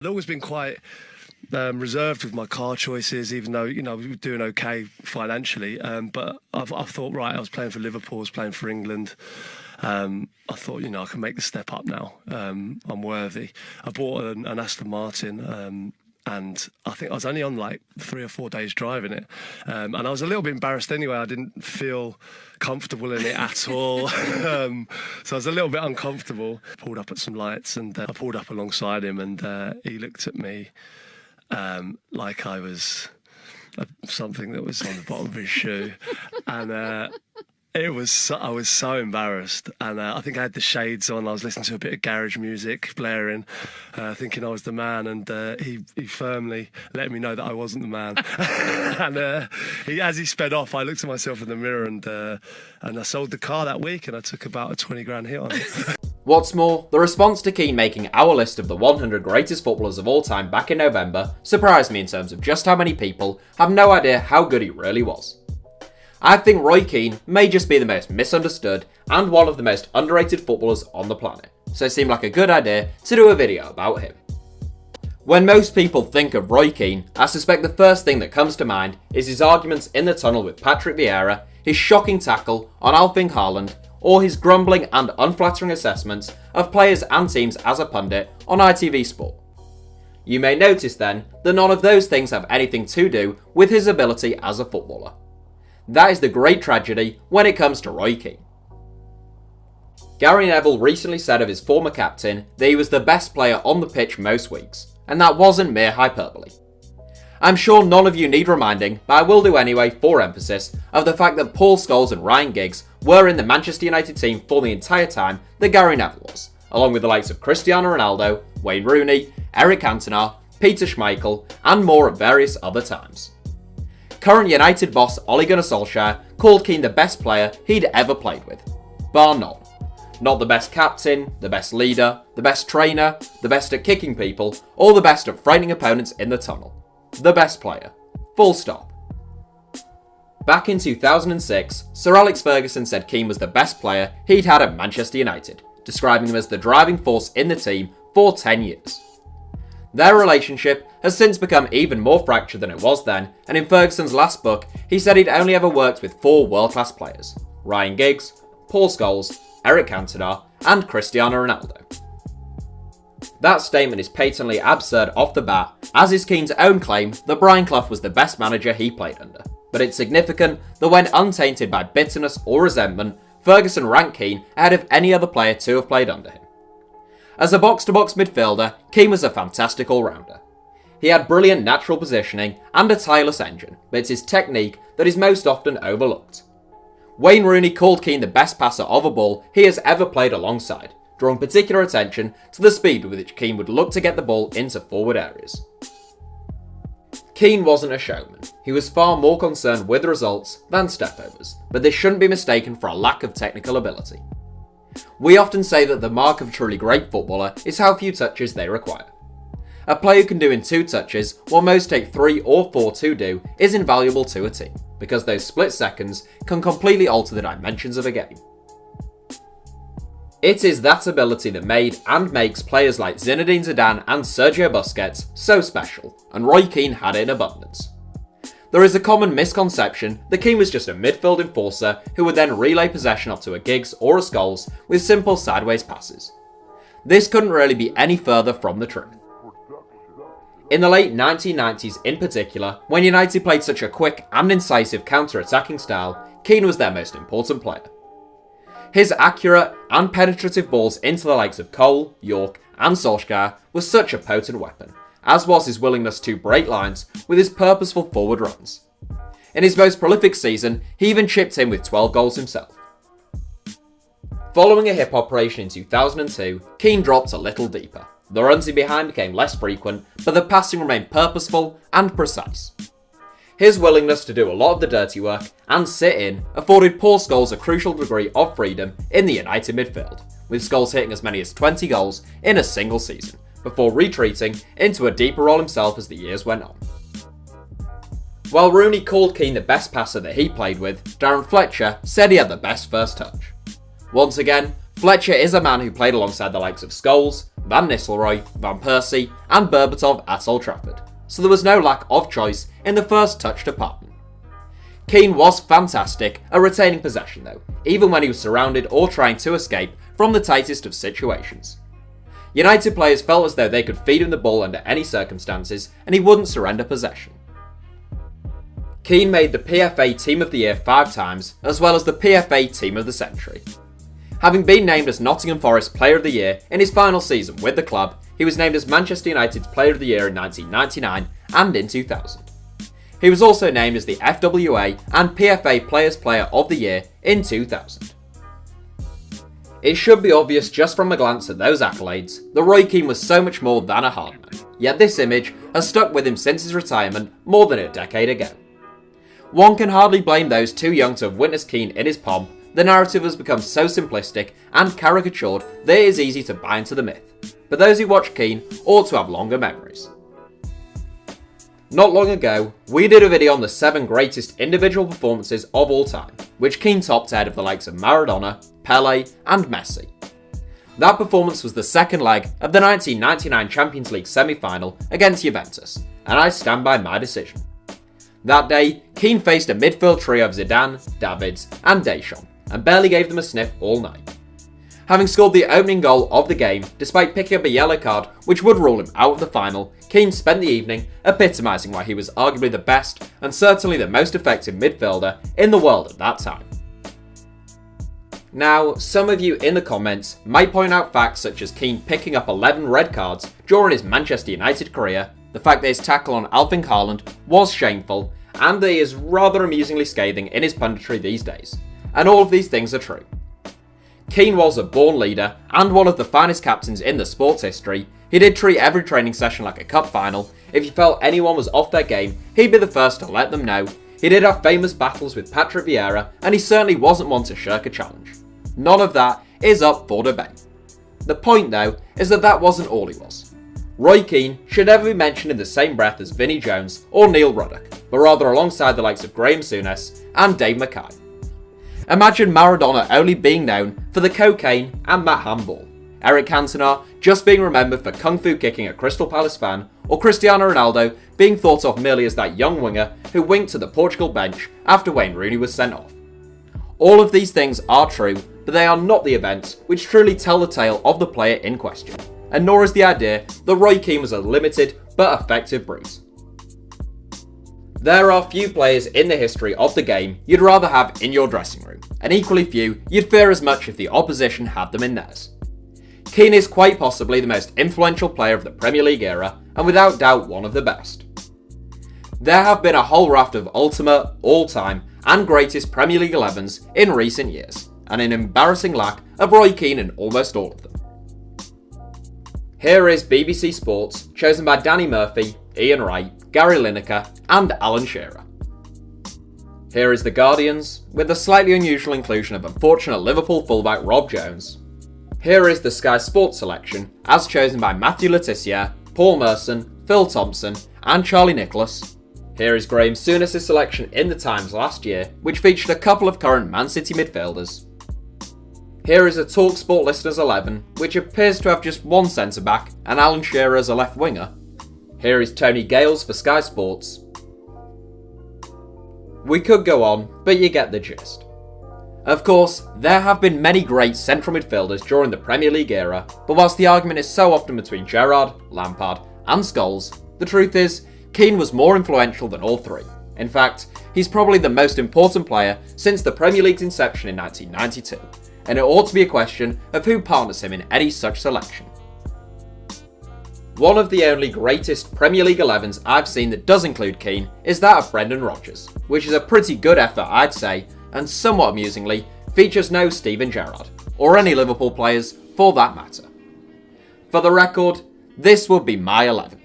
I've always been quite reserved with my car choices, even though, we were doing okay financially. But I thought, right, I was playing for Liverpool, I was playing for England. I thought, I can make the step up now. I'm worthy. I bought an Aston Martin, and I think I was only on like 3 or 4 days driving it. And I was a little bit embarrassed anyway. I didn't feel comfortable in it at all. So I was a little bit uncomfortable. Pulled up at some lights, and I pulled up alongside him, and he looked at me like I was something that was on the bottom of his shoe. And I was so embarrassed, and I think I had the shades on. I was listening to a bit of garage music blaring, thinking I was the man, and he firmly let me know that I wasn't the man. And as he sped off, I looked at myself in the mirror, and I sold the car that week, and I took about a 20 grand hit on it. What's more, the response to Keane making our list of the 100 greatest footballers of all time back in November surprised me in terms of just how many people have no idea how good he really was. I think Roy Keane may just be the most misunderstood and one of the most underrated footballers on the planet, so it seemed like a good idea to do a video about him. When most people think of Roy Keane, I suspect the first thing that comes to mind is his arguments in the tunnel with Patrick Vieira, his shocking tackle on Erling Haaland, or his grumbling and unflattering assessments of players and teams as a pundit on ITV Sport. You may notice then that none of those things have anything to do with his ability as a footballer. That is the great tragedy when it comes to Roy Keane. Gary Neville recently said of his former captain that he was the best player on the pitch most weeks, and that wasn't mere hyperbole. I'm sure none of you need reminding, but I will do anyway for emphasis, of the fact that Paul Scholes and Ryan Giggs were in the Manchester United team for the entire time that Gary Neville was, along with the likes of Cristiano Ronaldo, Wayne Rooney, Eric Cantona, Peter Schmeichel, and more at various other times. Current United boss Ole Gunnar Solskjaer called Keane the best player he'd ever played with, bar none. Not the best captain, the best leader, the best trainer, the best at kicking people, or the best at frightening opponents in the tunnel. The best player. Full stop. Back in 2006, Sir Alex Ferguson said Keane was the best player he'd had at Manchester United, describing him as the driving force in the team for 10 years. Their relationship has since become even more fractured than it was then, and in Ferguson's last book, he said he'd only ever worked with 4 world-class players: Ryan Giggs, Paul Scholes, Eric Cantona, and Cristiano Ronaldo. That statement is patently absurd off the bat, as is Keane's own claim that Brian Clough was the best manager he played under. But it's significant that when untainted by bitterness or resentment, Ferguson ranked Keane ahead of any other player to have played under him. As a box-to-box midfielder, Keane was a fantastic all-rounder. He had brilliant natural positioning and a tireless engine, but it's his technique that is most often overlooked. Wayne Rooney called Keane the best passer of a ball he has ever played alongside, drawing particular attention to the speed with which Keane would look to get the ball into forward areas. Keane wasn't a showman. He was far more concerned with results than stepovers, but this shouldn't be mistaken for a lack of technical ability. We often say that the mark of a truly great footballer is how few touches they require. A player who can do in 2 touches what most take 3 or 4 to do is invaluable to a team, because those split seconds can completely alter the dimensions of a game. It is that ability that made and makes players like Zinedine Zidane and Sergio Busquets so special, and Roy Keane had it in abundance. There is a common misconception that Keane was just a midfield enforcer who would then relay possession up to a Giggs or a Scholes with simple sideways passes. This couldn't really be any further from the truth. In the late 1990s in particular, when United played such a quick and incisive counter-attacking style, Keane was their most important player. His accurate and penetrative balls into the likes of Cole, York and Solskjaer was such a potent weapon, as was his willingness to break lines with his purposeful forward runs. In his most prolific season, he even chipped in with 12 goals himself. Following a hip operation in 2002, Keane dropped a little deeper. The runs in behind became less frequent, but the passing remained purposeful and precise. His willingness to do a lot of the dirty work and sit in afforded Paul Scholes a crucial degree of freedom in the United midfield, with Scholes hitting as many as 20 goals in a single season, before retreating into a deeper role himself as the years went on. While Rooney called Keane the best passer that he played with, Darren Fletcher said he had the best first touch. Once again, Fletcher is a man who played alongside the likes of Scholes, Van Nistelrooy, Van Persie and Berbatov at Old Trafford, so there was no lack of choice in the first touch department. Keane was fantastic at retaining possession though, even when he was surrounded or trying to escape from the tightest of situations. United players felt as though they could feed him the ball under any circumstances and he wouldn't surrender possession. Keane made the PFA Team of the Year 5 times, as well as the PFA Team of the Century. Having been named as Nottingham Forest Player of the Year in his final season with the club, he was named as Manchester United's Player of the Year in 1999 and in 2000. He was also named as the FWA and PFA Players Player of the Year in 2000. It should be obvious just from a glance at those accolades that Roy Keane was so much more than a hard man, yet this image has stuck with him since his retirement more than a decade ago. One can hardly blame those too young to have witnessed Keane in his pomp. The narrative has become so simplistic and caricatured that it is easy to buy into the myth, but those who watch Keane ought to have longer memories. Not long ago, we did a video on the 7 greatest individual performances of all time, which Keane topped ahead of the likes of Maradona, Pele and Messi. That performance was the second leg of the 1999 Champions League semi-final against Juventus, and I stand by my decision. That day, Keane faced a midfield trio of Zidane, Davids and Deschamps, and barely gave them a sniff all night. Having scored the opening goal of the game, despite picking up a yellow card which would rule him out of the final, Keane spent the evening epitomising why he was arguably the best and certainly the most effective midfielder in the world at that time. Now, some of you in the comments might point out facts such as Keane picking up 11 red cards during his Manchester United career, the fact that his tackle on Erling Haaland was shameful, and that he is rather amusingly scathing in his punditry these days. And all of these things are true. Keane was a born leader and one of the finest captains in the sport's history. He did treat every training session like a cup final. If he felt anyone was off their game, he'd be the first to let them know. He did have famous battles with Patrick Vieira, and he certainly wasn't one to shirk a challenge. None of that is up for debate. The point though is that that wasn't all he was. Roy Keane should never be mentioned in the same breath as Vinnie Jones or Neil Ruddock, but rather alongside the likes of Graham Souness and Dave Mackay. Imagine Maradona only being known for the cocaine and that handball, Eric Cantona just being remembered for kung fu kicking a Crystal Palace fan, or Cristiano Ronaldo being thought of merely as that young winger who winked to the Portugal bench after Wayne Rooney was sent off. All of these things are true, but they are not the events which truly tell the tale of the player in question, and nor is the idea that Roy Keane was a limited but effective breeze. There are few players in the history of the game you'd rather have in your dressing room, and equally few you'd fear as much if the opposition had them in theirs. Keane is quite possibly the most influential player of the Premier League era, and without doubt one of the best. There have been a whole raft of ultimate, all-time, and greatest Premier League 11s in recent years, and an embarrassing lack of Roy Keane in almost all of them. Here is BBC Sports, chosen by Danny Murphy, Ian Wright, Gary Lineker, and Alan Shearer. Here is The Guardian's, with the slightly unusual inclusion of unfortunate Liverpool fullback Rob Jones. Here is the Sky Sports selection, as chosen by Matthew Letizia, Paul Merson, Phil Thompson, and Charlie Nicholas. Here is Graham Souness' selection in The Times last year, which featured a couple of current Man City midfielders. Here is a TalkSport Listeners 11, which appears to have just one centre-back and Alan Shearer as a left winger. Here is Tony Gales for Sky Sports. We could go on, but you get the gist. Of course, there have been many great central midfielders during the Premier League era, but whilst the argument is so often between Gerrard, Lampard and Scholes, the truth is, Keane was more influential than all three. In fact, he's probably the most important player since the Premier League's inception in 1992, and it ought to be a question of who partners him in any such selection. One of the only greatest Premier League 11s I've seen that does include Keane is that of Brendan Rodgers, which is a pretty good effort I'd say, and somewhat amusingly, features no Steven Gerrard, or any Liverpool players for that matter. For the record, this would be my 11.